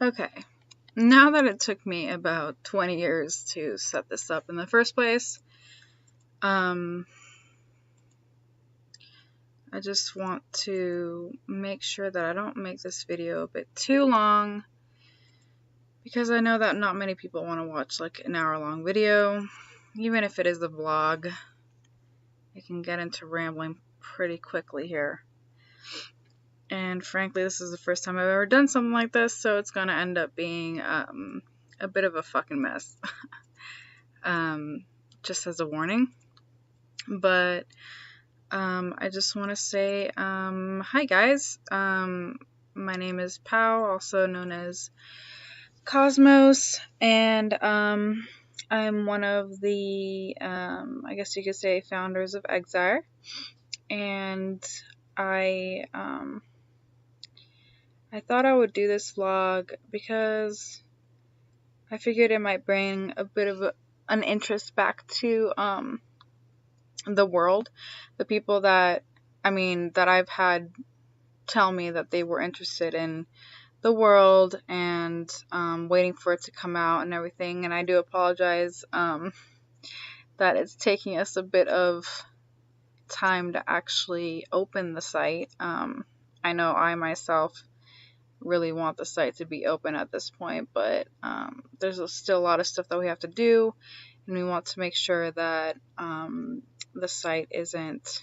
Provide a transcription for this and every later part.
Okay, now that it took me about 20 years to set this up in the first place, I just want to make sure that I don't make this video a bit too long, because I know that not many people want to watch like an hour-long video. Even if it is a vlog, I can get into rambling pretty quickly here. And frankly, this is the first time I've ever done something like this, so it's gonna end up being a bit of a fucking mess. Just as a warning. But I just want to say hi guys. My name is Pau, also known as Cosmos, and I'm one of the I guess you could say founders of Exire, and I thought I would do this vlog because I figured it might bring a bit of an interest back to the world. The people that I've had tell me that they were interested in the world and waiting for it to come out and everything. And I do apologize that it's taking us a bit of time to actually open the site. I know I myself really want the site to be open at this point, but there's still a lot of stuff that we have to do, and we want to make sure that the site isn't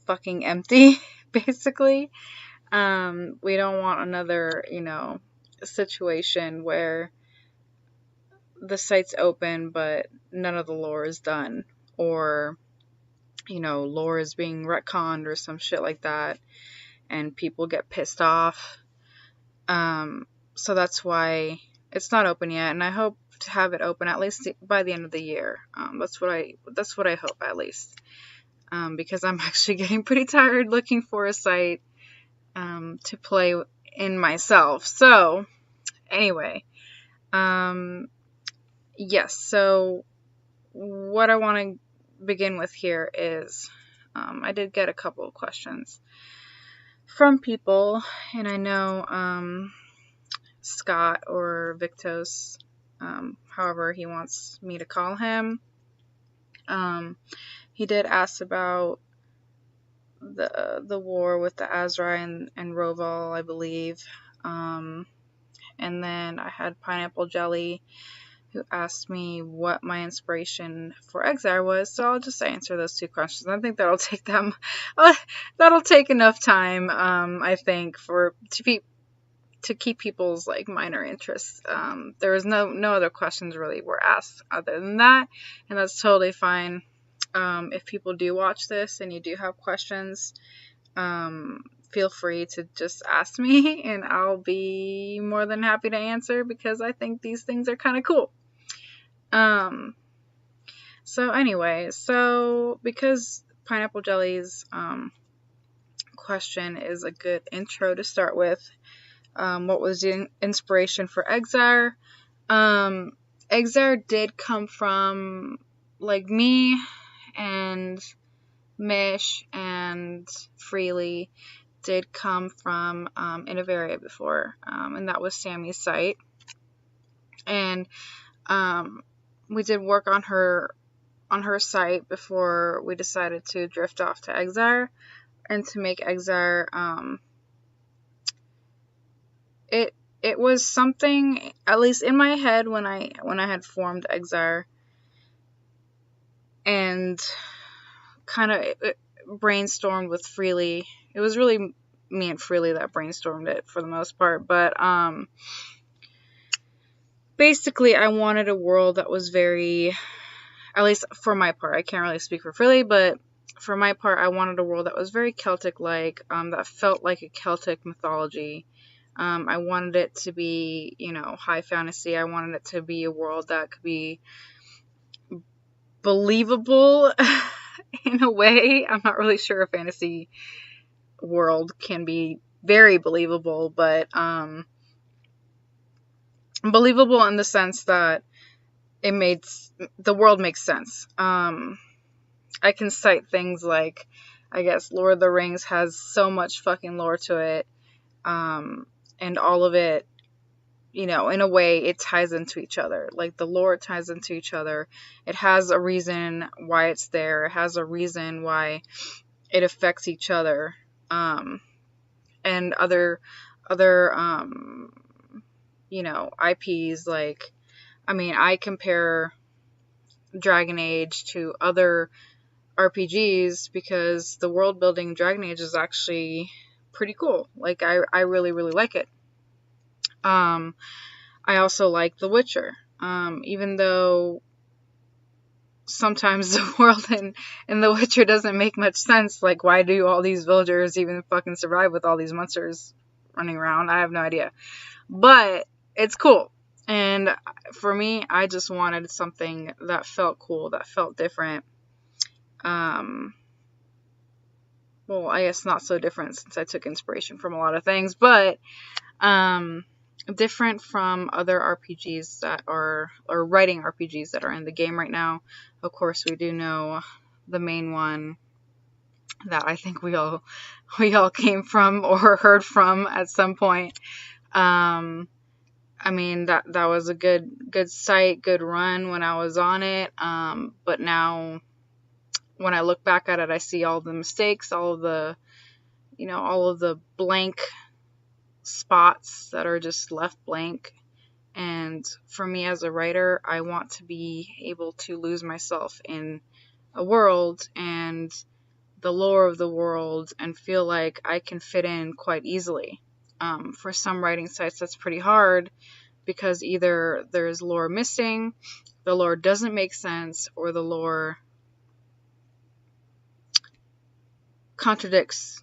fucking empty, basically. We don't want another, situation where the site's open but none of the lore is done, or lore is being retconned or some shit like that, and people get pissed off. So that's why it's not open yet, and I hope to have it open at least by the end of the year. That's what I hope, at least, because I'm actually getting pretty tired looking for a site to play in myself. So anyway, yes, so what I want to begin with here is I did get a couple of questions from people, and I know Scott, or Victos, however he wants me to call him, he did ask about the war with the Exire and Roval, I believe. And then I had Pineapple Jelly, who asked me what my inspiration for Exire was. So I'll just answer those two questions. I think that'll take that'll take enough time, I think, to keep people's like minor interests. There was no other questions really were asked other than that, and that's totally fine. If people do watch this and you do have questions, feel free to just ask me, and I'll be more than happy to answer, because I think these things are kind of cool. So anyway, because Pineapple Jelly's question is a good intro to start with, what was the inspiration for Exire? Exire did come from, like, me and Mish and Freely did come from Innovaria before, and that was Sammy's site, and we did work on her site before we decided to drift off to Exire and to make Exire. It was something, at least in my head, when I had formed Exire, and kind of brainstormed with Freely. It was really me and Freely that brainstormed it for the most part, but basically I wanted a world that was very, at least for my part, I can't really speak for Freely, but for my part, I wanted a world that was very Celtic-like, that felt like a Celtic mythology. I wanted it to be, high fantasy. I wanted it to be a world that could be believable in a way. I'm not really sure a fantasy world can be very believable, but believable in the sense that the world makes sense. I can cite things like, I guess, Lord of the Rings has so much fucking lore to it. and all of it, you know, in a way it ties into each other. Like the lore ties into each other. It has a reason why it's there. It has a reason why it affects each other. And other, you know, IPs, like, I mean, I compare Dragon Age to other RPGs because the world building in Dragon Age is actually pretty cool. Like, I really, really like it. I also like The Witcher. Even though sometimes the world in The Witcher doesn't make much sense. Like, why do all these villagers even fucking survive with all these monsters running around? I have no idea. But it's cool. And for me, I just wanted something that felt cool, that felt different. Well, I guess not so different since I took inspiration from a lot of things, but different from other RPGs that are, or writing RPGs that are in the game right now. Of course, we do know the main one that I think we all came from or heard from at some point. I mean, that was a good site, good run when I was on it. But now when I look back at it, I see all the mistakes, all of the, you know, all of the blank spots that are just left blank. And for me as a writer, I want to be able to lose myself in a world and the lore of the world and feel like I can fit in quite easily. For some writing sites, that's pretty hard because either there's lore missing, the lore doesn't make sense, or the lore contradicts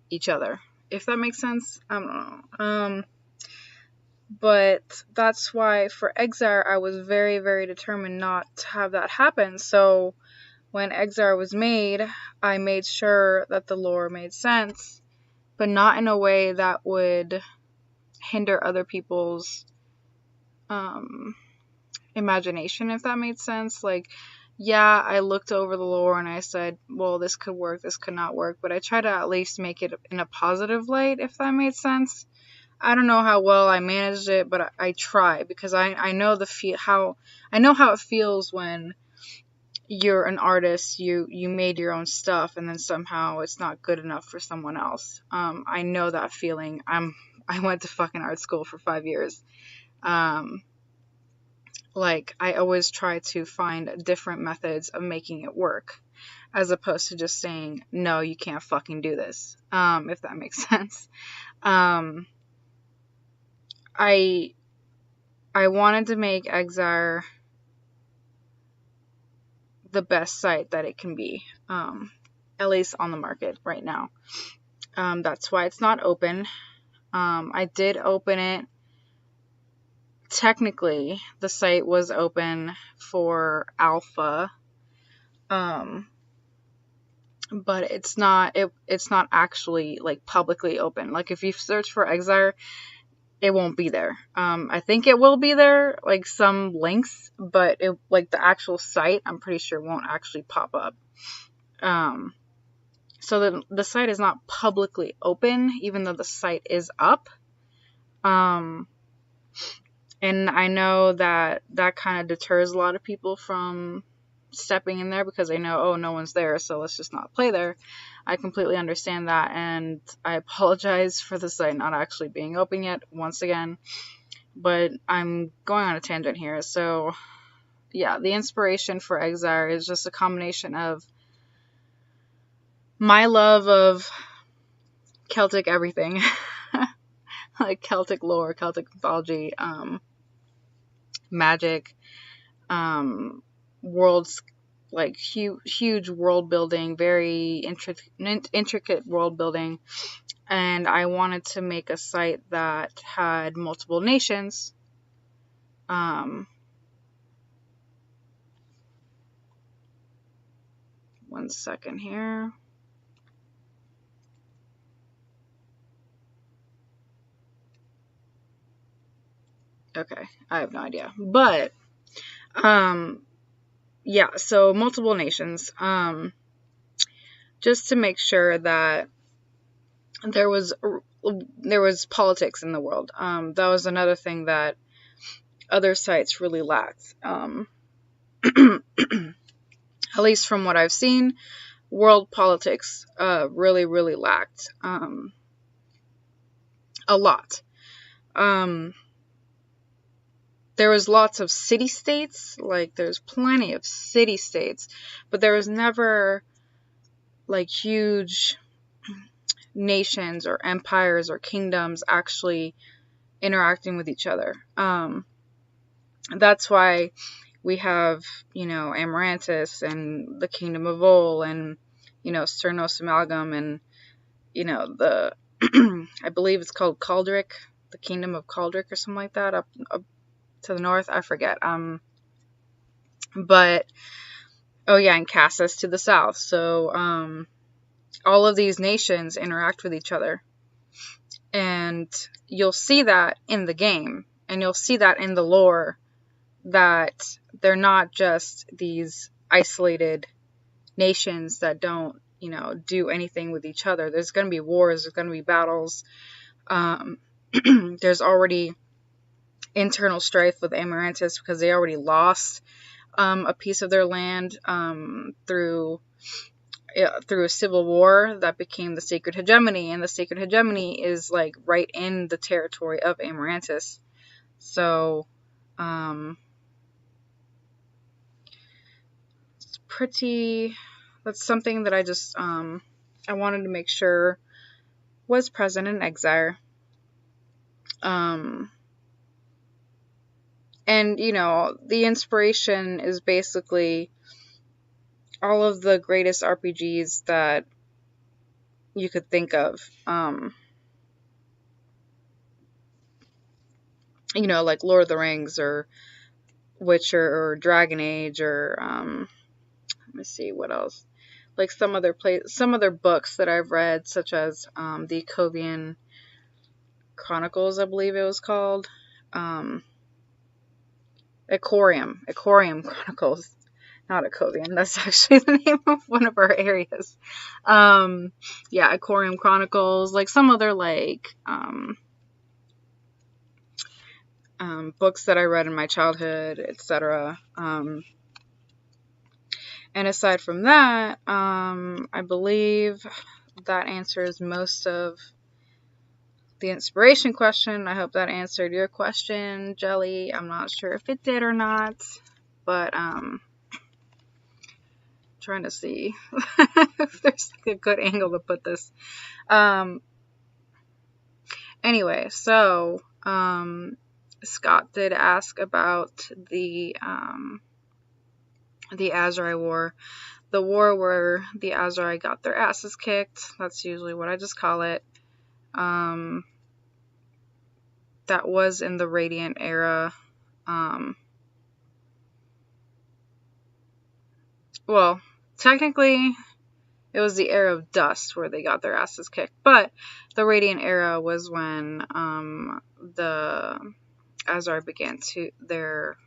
each other. If that makes sense, I don't know. But that's why for Exire, I was very, very determined not to have that happen. So when Exire was made, I made sure that the lore made sense, but not in a way that would hinder other people's imagination, if that made sense. Like, yeah, I looked over the lore and I said, well, this could work, this could not work, but I try to at least make it in a positive light, if that made sense. I don't know how well I managed it, but I try because I know I know how it feels when you're an artist, you made your own stuff and then somehow it's not good enough for someone else. I know that feeling. I went to fucking art school for 5 years. Like, I always try to find different methods of making it work, as opposed to just saying, no, you can't fucking do this, if that makes sense. I wanted to make Exire the best site that it can be, at least on the market right now. That's why it's not open. I did open it. Technically, the site was open for alpha, but it's not actually like publicly open. Like, if you search for Exire, it won't be there. I think it will be there, like some links, but it, like the actual site, I'm pretty sure won't actually pop up. So the site is not publicly open, even though the site is up. And I know that kind of deters a lot of people from stepping in there because they know, oh, no one's there, so let's just not play there. I completely understand that, and I apologize for the site not actually being open yet, once again. But I'm going on a tangent here. So, yeah, the inspiration for Exire is just a combination of my love of Celtic everything, like Celtic lore, Celtic mythology, magic, worlds, like huge world building, very intricate world building, and I wanted to make a site that had multiple nations. One second here. Okay, I have no idea, but yeah, so multiple nations, just to make sure that there was there was politics in the world. That was another thing that other sites really lacked. At least from what I've seen, world politics really, really lacked a lot. There was lots of city-states, like there's plenty of city-states, but there was never like huge nations or empires or kingdoms actually interacting with each other. That's why we have, Amaranthus and the Kingdom of Vol and, Cernos Amalgam and, the, I believe it's called Caldric, the Kingdom of Caldric or something like that up to the north. I forget. But, oh yeah, and Cassis to the south. So, all of these nations interact with each other. And you'll see that in the game. And you'll see that in the lore, that they're not just these isolated nations that don't, do anything with each other. There's going to be wars. There's going to be battles. There's already internal strife with Amaranthus because they already lost a piece of their land through a civil war that became the Sacred Hegemony, and the Sacred Hegemony is like right in the territory of Amaranthus. So that's something that I just I wanted to make sure was present in Exire. And the inspiration is basically all of the greatest RPGs that you could think of. Like Lord of the Rings or Witcher or Dragon Age or let me see what else. Like some other books that I've read, such as the Covian Chronicles, I believe it was called. Icorium Chronicles. Not Icorium. That's actually the name of one of our areas. Icorium Chronicles. Like some other books that I read in my childhood, etc. And aside from that, I believe that answers most of the inspiration question. I hope that answered your question, Jelly. I'm not sure if it did or not, but trying to see if there's a good angle to put this. Anyway, so Scott did ask about the Azrai War. The war where the Azrai got their asses kicked. That's usually what I just call it. That was in the Radiant era. Well, technically, it was the era of Dust where they got their asses kicked. But the Radiant era was when the Azrai began their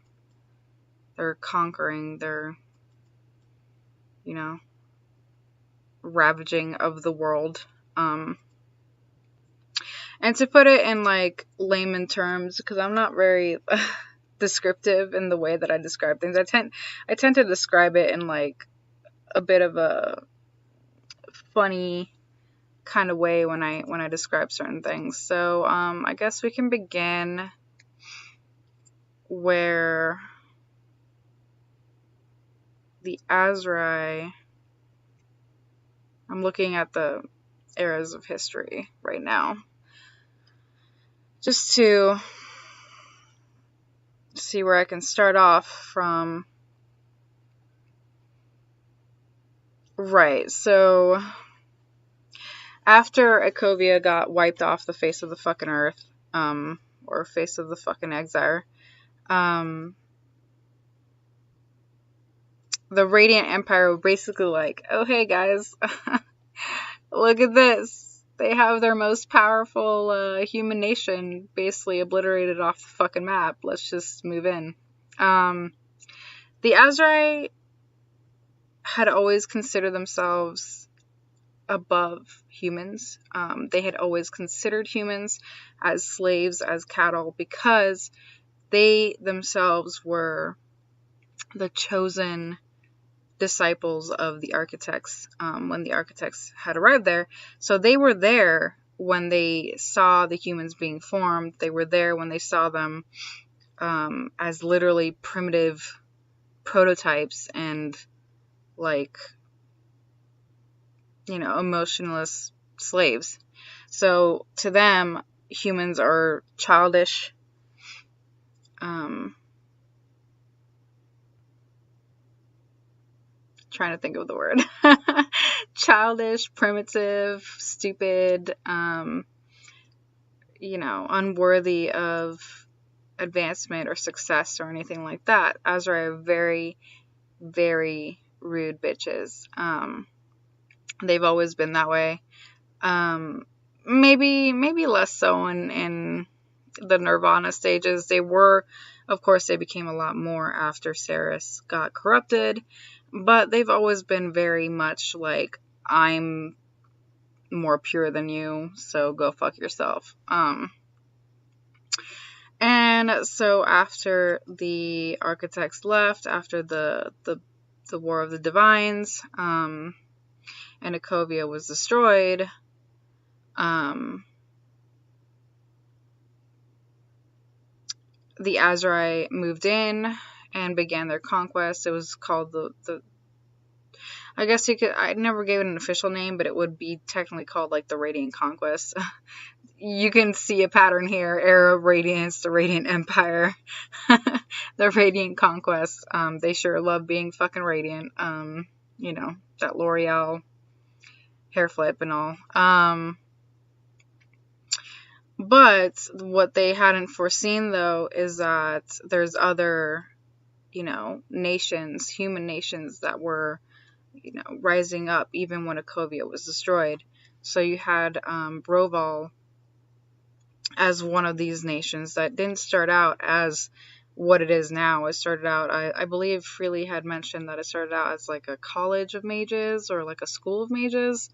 conquering, their, ravaging of the world. And to put it in like layman terms, because I'm not very descriptive in the way that I describe things, I tend to describe it in like a bit of a funny kind of way when I describe certain things. So I guess we can begin where the Azrai. I'm looking at the eras of history right now, just to see where I can start off from. Right, so after Ecovia got wiped off the face of the fucking earth, or face of the fucking Exire, the Radiant Empire were basically like, oh hey guys, look at this. They have their most powerful human nation basically obliterated off the fucking map. Let's just move in. The Azrai had always considered themselves above humans. They had always considered humans as slaves, as cattle, because they themselves were the chosen disciples of the architects when the architects had arrived there. So they were there when they saw the humans being formed. They were there when they saw them as literally primitive prototypes and like, emotionless slaves. So to them, humans are childish, trying to think of the word, childish, primitive, stupid, unworthy of advancement or success or anything like that. Azrai are very, very rude bitches. They've always been that way. Maybe less so in the Nirvana stages. They were, of course, they became a lot more after Ceres got corrupted, but they've always been very much like, I'm more pure than you, so go fuck yourself. And so after the architects left, after the War of the Divines, and Ecovia was destroyed, the Azrai moved in and began their conquest. It was called the I guess I never gave it an official name, but it would be technically called like the Radiant Conquest. You can see a pattern here: Era of Radiance, the Radiant Empire, the Radiant Conquest. They sure love being fucking radiant. That L'Oreal hair flip and all. But what they hadn't foreseen, though, is that there's other, nations, human nations that were, rising up even when Ecovia was destroyed. So you had Broval as one of these nations that didn't start out as what it is now. It started out, I believe Freely had mentioned that it started out as like a college of mages or like a school of mages,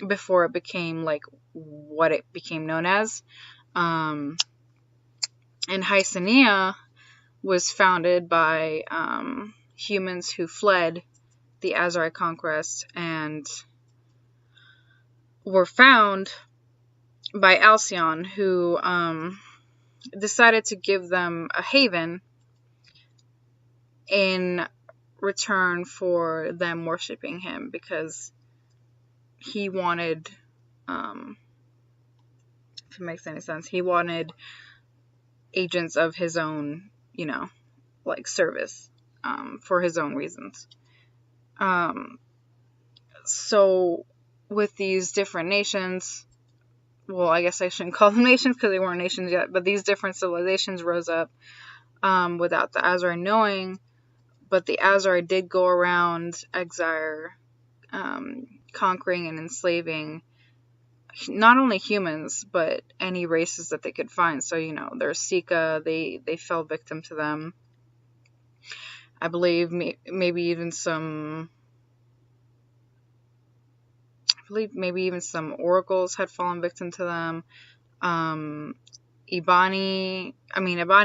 before it became like what it became known as. And Hysenia was founded by humans who fled the Azrai conquest and were found by Alcyon, who decided to give them a haven in return for them worshiping him, because he wanted, if it makes any sense, he wanted agents of his own, like service, for his own reasons. So with these different nations, well, I guess I shouldn't call them nations because they weren't nations yet, but these different civilizations rose up without the Azrai knowing. But the Azrai did go around Exire, conquering and enslaving not only humans, but any races that they could find. So, there's Sika, they fell victim to them. I believe maybe even some oracles had fallen victim to them. Ibani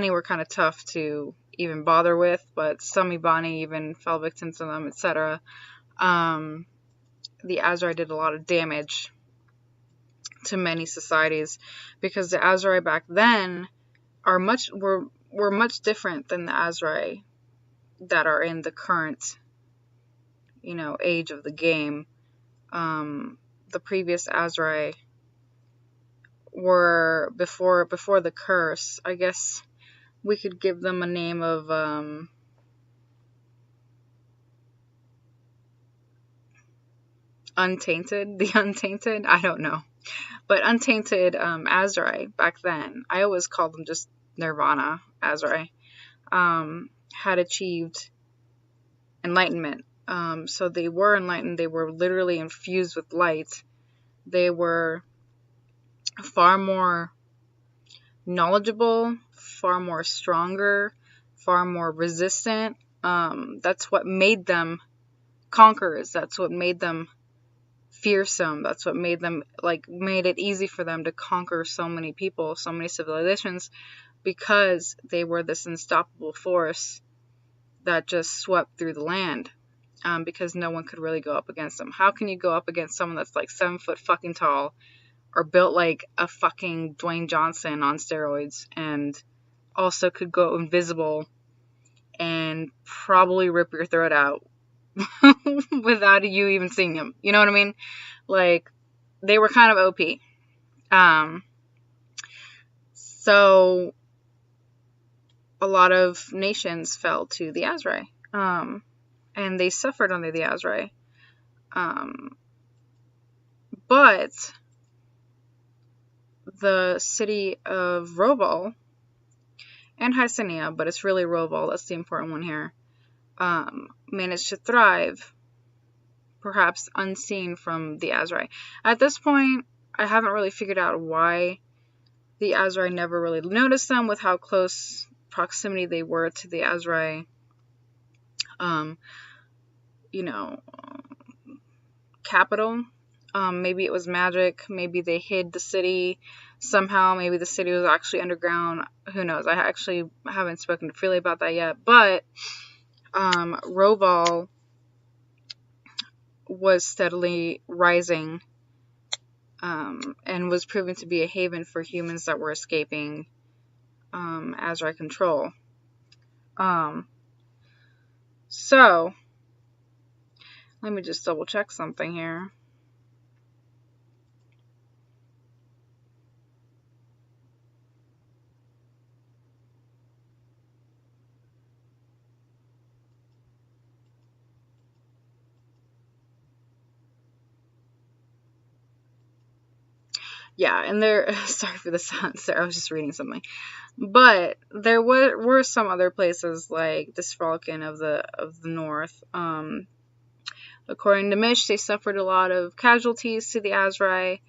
were kind of tough to even bother with, but some Ibani even fell victim to them, etc. The Azrai did a lot of damage to many societies, because the Azrai back then were much different than the Azrai that are in the current, age of the game. The previous Azrai were before the curse. I guess we could give them a name of Untainted. The Untainted. I don't know, but Untainted Azrai back then. I always called them just Nirvana Azrai. Had achieved enlightenment. So they were enlightened. They were literally infused with light. They were far more knowledgeable, far more stronger, far more resistant. That's what made them conquerors. That's what made them fearsome. That's what made them, like, made it easy for them to conquer so many people, so many civilizations, because they were this unstoppable force that just swept through the land. Because no one could really go up against them. How can you go up against someone that's like 7 foot fucking tall, or built like a fucking Dwayne Johnson on steroids, and also could go invisible and probably rip your throat out without you even seeing him? You know what I mean? Like, they were kind of OP. So a lot of nations fell to the Exire. And they suffered under the Exire. But the city of Roval and Hycenia, but it's really Roval, that's the important one here, managed to thrive, perhaps unseen from the Exire. At this point, I haven't really figured out why the Exire never really noticed them, with how close proximity they were to the Exire. Capital. Maybe it was magic. Maybe they hid the city somehow. Maybe the city was actually underground. Who knows? I actually haven't spoken to Freely about that yet. But Roval was steadily rising, and was proven to be a haven for humans that were escaping Exire control. So let me just double check something here. Yeah, and there, sorry for the silence there, I was just reading something. But there were some other places like Disfalken of the north. According to Mish, they suffered a lot of casualties to the Exire.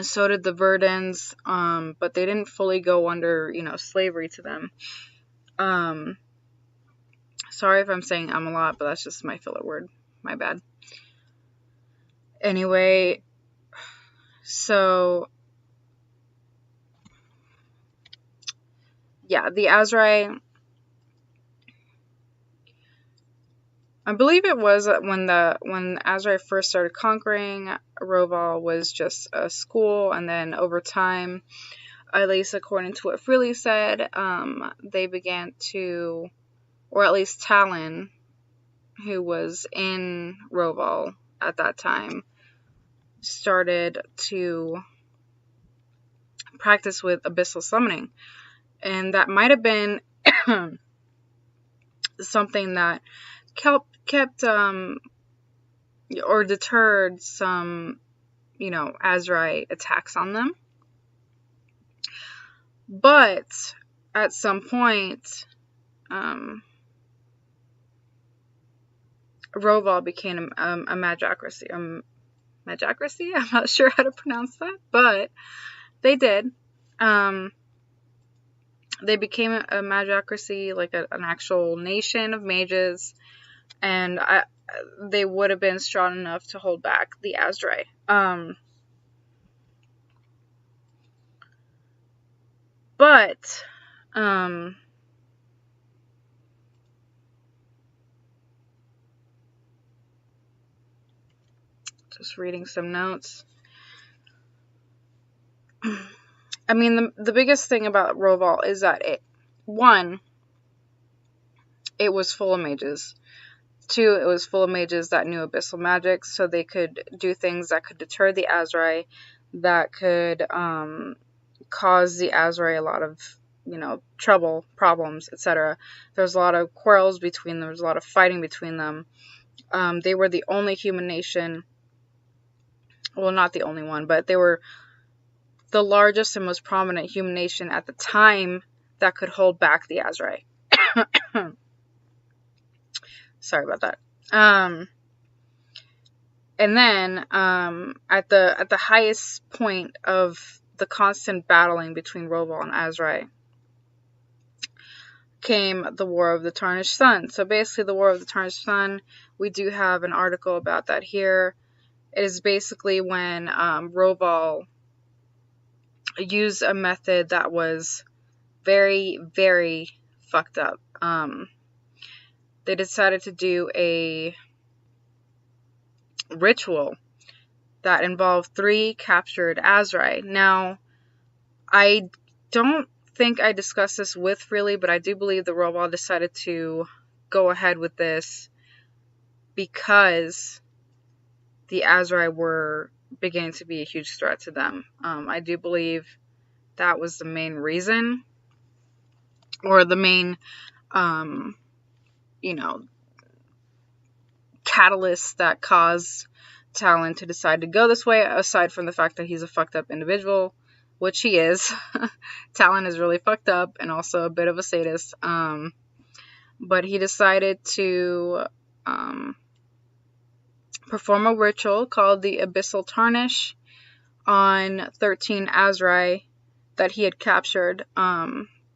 So did the Verdans, but they didn't fully go under, slavery to them. Sorry if I'm saying a lot, but that's just my filler word. My bad. Anyway, so yeah, the Exire, I believe it was when Exire first started conquering, Roval was just a school, and then over time, at least according to what Freely said, they began to, or at least Talon, who was in Roval at that time, started to practice with abyssal summoning. And that might have been something that kept or deterred some, Exire attacks on them. But at some point, Roval became a magocracy. Magocracy? I'm not sure how to pronounce that, but they did. They became a magocracy, like an actual nation of mages, and they would have been strong enough to hold back the Exire. But just reading some notes. I mean, the biggest thing about Roval is that it was full of mages. 2, it was full of mages that knew abyssal magic, so they could do things that could deter the Exire, that could cause the Exire a lot of, trouble, problems, etc. There was a lot of quarrels between them. There was a lot of fighting between them. They were the only human nation, well, not the only one, but they were the largest and most prominent human nation at the time that could hold back the Exire. Sorry about that. And then at the highest point of the constant battling between Roval and Exire, came the War of the Tarnished Sun. So basically the War of the Tarnished Sun, we do have an article about that here. It is basically when Roval used a method that was very, very fucked up. They decided to do a ritual that involved 3 captured Azrai. Now, I don't think I discussed this with Freely, but I do believe the Roval decided to go ahead with this because the Azrai were beginning to be a huge threat to them. I do believe that was the main reason, or the main, catalyst that caused Talon to decide to go this way, aside from the fact that he's a fucked up individual, which he is. Talon is really fucked up and also a bit of a sadist. But he decided to perform a ritual called the Abyssal Tarnish on 13 Azrai that he had captured.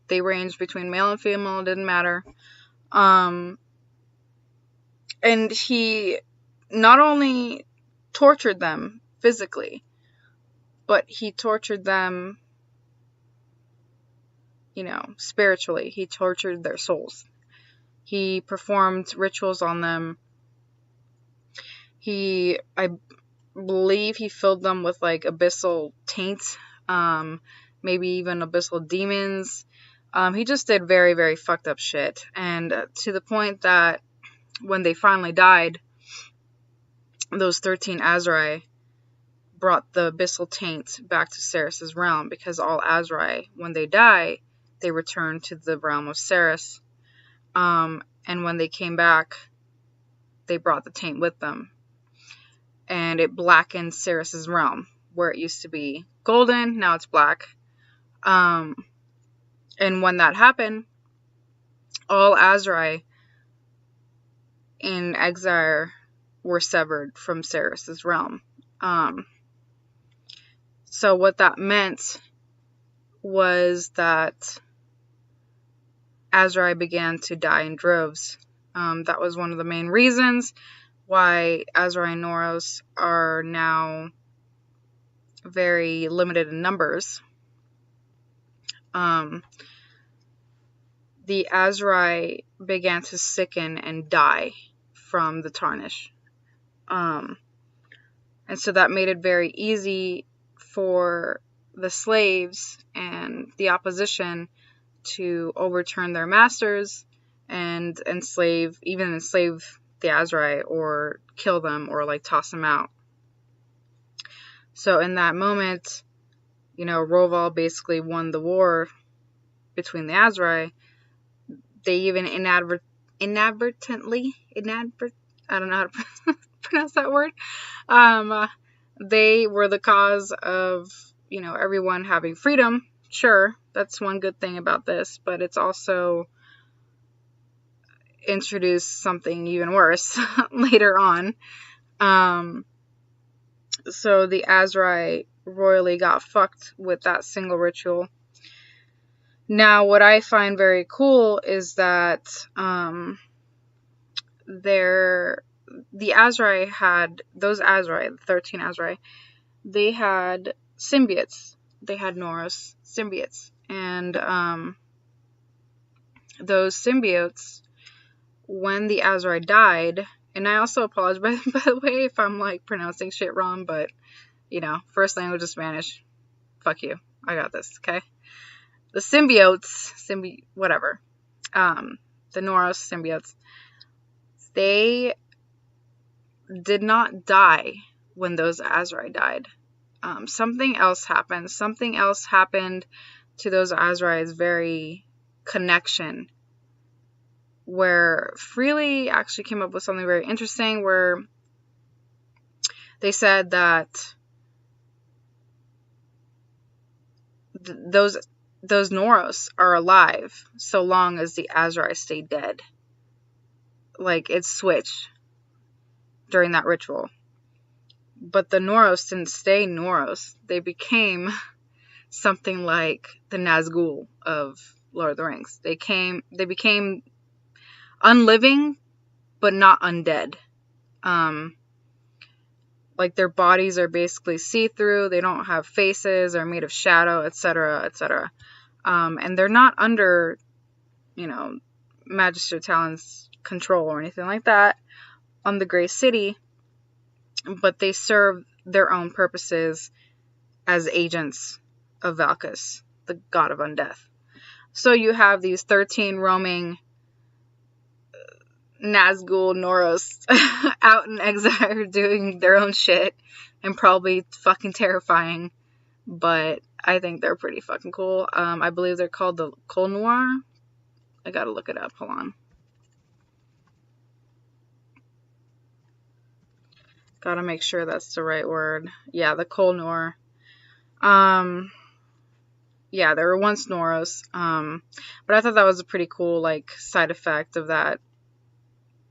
They ranged between male and female, didn't matter. And he not only tortured them physically, but he tortured them, spiritually. He tortured their souls. He performed rituals on them. I believe he filled them with like abyssal taint, maybe even abyssal demons. He just did very, very fucked up shit. And to the point that when they finally died, those 13 Azrai brought the abyssal taint back to Ceres's realm, because all Azrai, when they die, they return to the realm of Ceres. And when they came back, they brought the taint with them. And it blackened Ceres's realm, where it used to be golden, now it's black. And when that happened, all Azrai in Exire were severed from Ceres's realm. So what that meant was that Azrai began to die in droves. That was one of the main reasons why Azrai and Noros are now very limited in numbers. The Azrai began to sicken and die from the tarnish. And so that made it very easy for the slaves and the opposition to overturn their masters and enslave the Azrai, or kill them, or like toss them out. So in that moment, Roval basically won the war between the Azrai. They even inadvertently, I don't know how to pronounce that word. They were the cause of, everyone having freedom. Sure, that's one good thing about this, but it's also introduced something even worse later on. So the Azrai royally got fucked with that single ritual. Now, what I find very cool is that the Azrai had, those Azrai, the 13 Azrai, they had symbiotes. They had Noros symbiotes. And those symbiotes, when the Azrai died, and I also apologize, by the way, if I'm like pronouncing shit wrong, but, first language is Spanish. Fuck you. I got this, okay? The symbiotes, whatever, the Noros symbiotes, they did not die when those Azrai died. Something else happened. Something else happened to those Azrai's very connection, where Freely actually came up with something very interesting, where they said that those Noros are alive so long as the Azrai stay dead. Like, it switched during that ritual. But the Noros didn't stay Noros. They became something like the Nazgul of Lord of the Rings. They became unliving, but not undead. Like their bodies are basically see-through. They don't have faces. They're made of shadow, etc., etc. And they're not under, Magister Talon's control or anything like that on the Grey City, but they serve their own purposes as agents of Valkis, the god of undeath. So you have these 13 roaming Nazgul Noros out in Exire doing their own shit, and probably fucking terrifying, but I think they're pretty fucking cool. I believe they're called the Galore. I gotta look it up, hold on. Gotta make sure that's the right word. Yeah, the Galore. Yeah, there were once Noros, but I thought that was a pretty cool, like, side effect of that,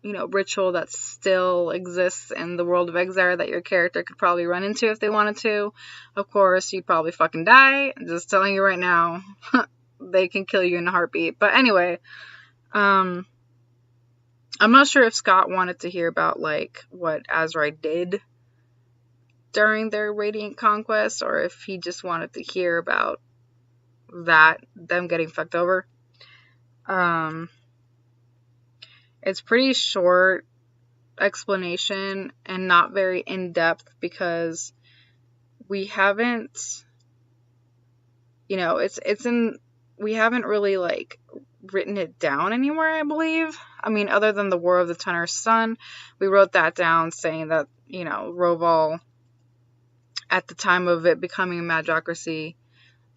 ritual that still exists in the world of Exire that your character could probably run into if they wanted to. Of course, you'd probably fucking die. I'm just telling you right now, they can kill you in a heartbeat. But anyway, I'm not sure if Scott wanted to hear about, like, what Azrai did during their Radiant Conquest, or if he just wanted to hear about them getting fucked over. It's pretty short explanation and not very in-depth because we haven't, we haven't really, like, written it down anywhere, I believe. I mean, other than the War of the Tunner's Son, we wrote that down saying that, Roval, at the time of it becoming a magocracy,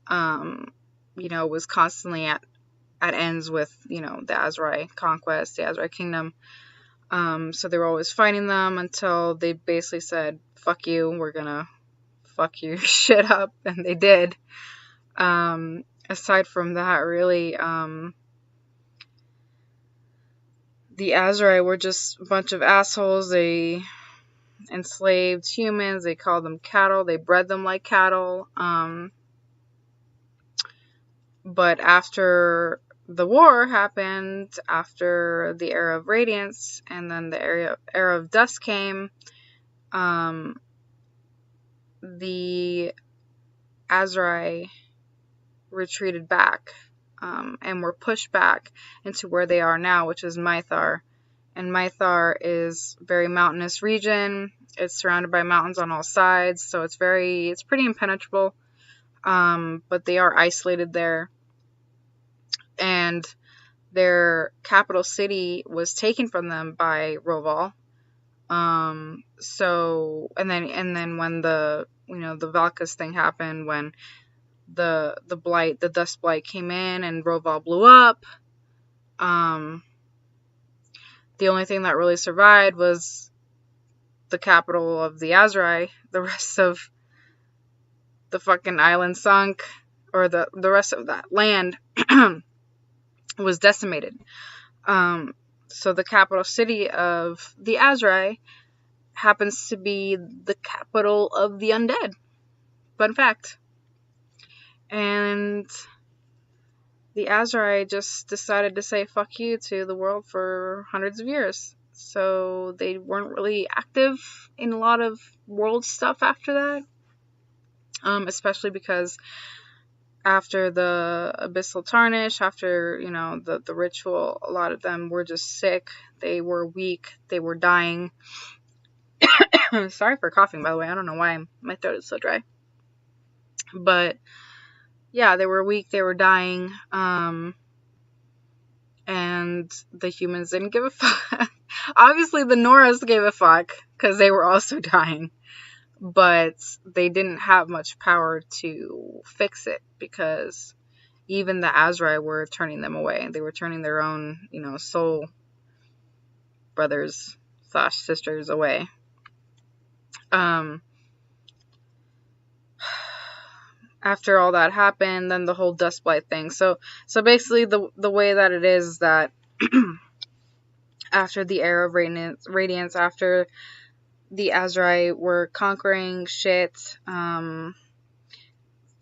was constantly at ends with, the Azrai conquest, the Azrai kingdom. So they were always fighting them until they basically said, fuck you, we're gonna fuck your shit up, and they did. Aside from that, really, the Azrai were just a bunch of assholes. They enslaved humans, they called them cattle, they bred them like cattle. But after the war happened, after the Era of Radiance, and then the Era of Dusk came, the Azrai retreated back, and were pushed back into where they are now, which is Mythar. And Mythar is a very mountainous region. It's surrounded by mountains on all sides, so it's pretty impenetrable. But they are isolated there. And their capital city was taken from them by Roval. And then when the Valkis thing happened, when the Dust Blight came in and Roval blew up, the only thing that really survived was the capital of the Azrai. The rest of the fucking island sunk, or the rest of that land was decimated. So the capital city of the Azrai happens to be the capital of the undead. Fun fact. And the Azrai just decided to say fuck you to the world for hundreds of years. So they weren't really active in a lot of world stuff after that. Especially because after the Abyssal Tarnish, after, the ritual, a lot of them were just sick. They were weak. They were dying. Sorry for coughing, by the way. I don't know why my throat is so dry. But yeah, they were weak. They were dying. And the humans didn't give a fuck. Obviously, the Noras gave a fuck because they were also dying. But they didn't have much power to fix it because even the Azrai were turning them away. They were turning their own, soul brothers / sisters away. After all that happened, then the whole Dust Blight thing. So basically the way that it is that after the Era of Radiance, after the Azrai were conquering shit,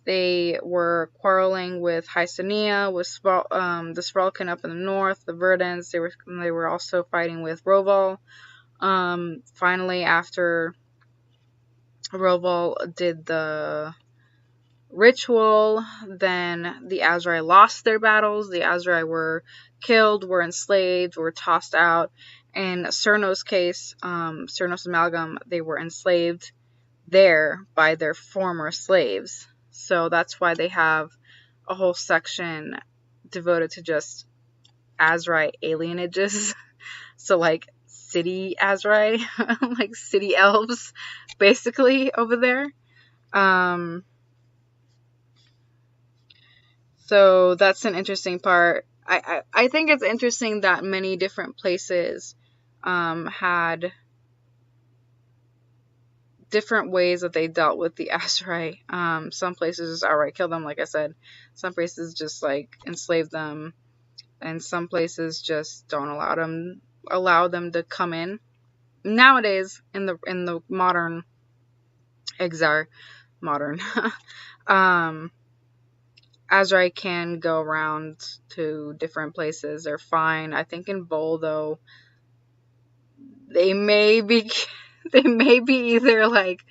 They were quarreling with Hysenia, with the Svralken up in the north, the Verdans. They were also fighting with Roval. Finally, after Roval did the ritual, then the Azrai lost their battles. The Azrai were killed, were enslaved, were tossed out. In Cerno's case, Cernos Amalgam, they were enslaved there by their former slaves. So that's why they have a whole section devoted to just Azrai alienages. So like city Azrai, like city elves, basically over there. So that's an interesting part. I think it's interesting that many different places had different ways that they dealt with the Azrai. Some places just outright kill them, like I said. Some places just like enslave them, and some places just don't allow them to come in. Nowadays, in the modern Exire, Azrai can go around to different places. They're fine. I think in Vol, though, they may be either like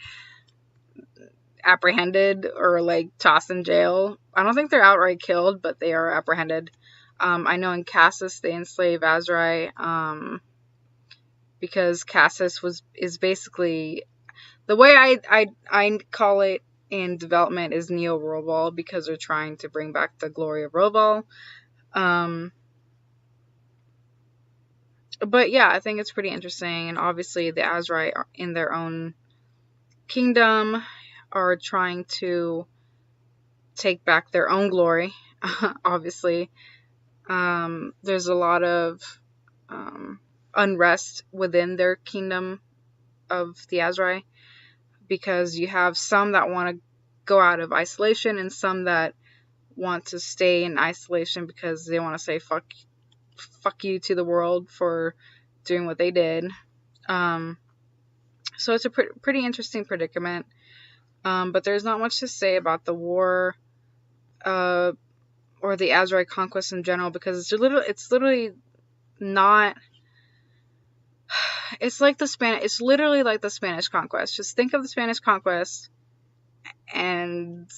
apprehended or like tossed in jail. I don't think they're outright killed, but they are apprehended. I know in Cassis they enslave Azrai because Cassis is basically the way I call it in development is Neo Roval, because they're trying to bring back the glory of Roval. But yeah, I think it's pretty interesting, and obviously the Azrai in their own kingdom are trying to take back their own glory. Obviously, there's a lot of unrest within their kingdom of the Azrai, because you have some that want to go out of isolation and some that want to stay in isolation because they want to say fuck you to the world for doing what they did. So it's a pretty interesting predicament. But there's not much to say about the war or the Azrai conquest in general, because it's literally not. It's literally like the Spanish conquest. Just think of the Spanish conquest and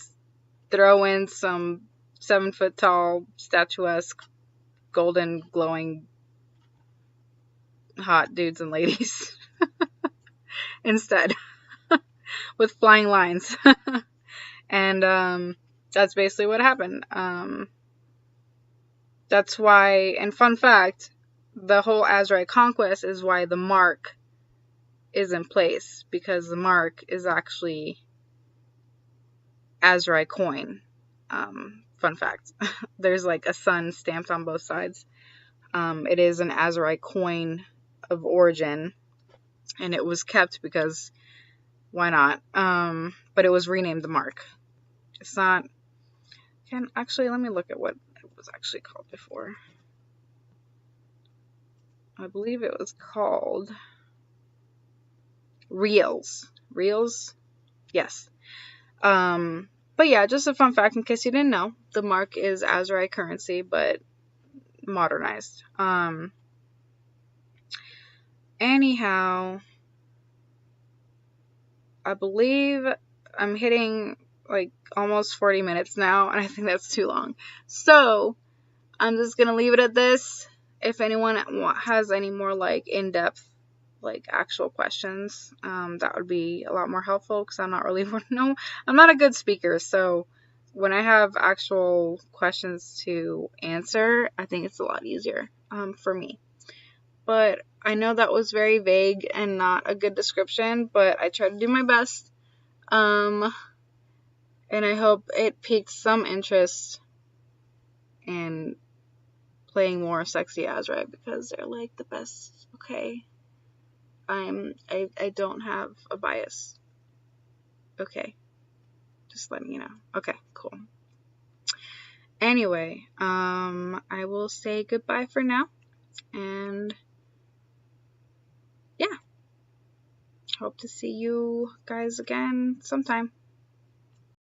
throw in some 7-foot tall, statuesque, golden, glowing, hot dudes and ladies instead, with flying lines. And that's basically what happened. That's why, and fun fact, the whole Azrai conquest is why the mark is in place, because the mark is actually Azrai coin. Fun fact. There's like a sun stamped on both sides. It is an Azrai coin of origin, and it was kept because why not? But it was renamed the mark. It's not. Actually, let me look at what it was actually called before. I believe it was called Reals. Reals? Yes. But yeah, just a fun fact in case you didn't know. The mark is Azrai currency, but modernized. Anyhow, I believe I'm hitting like almost 40 minutes now, and I think that's too long. So I'm just gonna leave it at this. If anyone has any more like in-depth, like actual questions, that would be a lot more helpful, because I'm not a good speaker. So when I have actual questions to answer, I think it's a lot easier for me. But I know that was very vague and not a good description, but I tried to do my best. And I hope it piqued some interest in playing more sexy Azrai, because they're like the best. Okay, I don't have a bias. Okay, just letting you know. Okay, cool. Anyway, I will say goodbye for now, and yeah, hope to see you guys again sometime.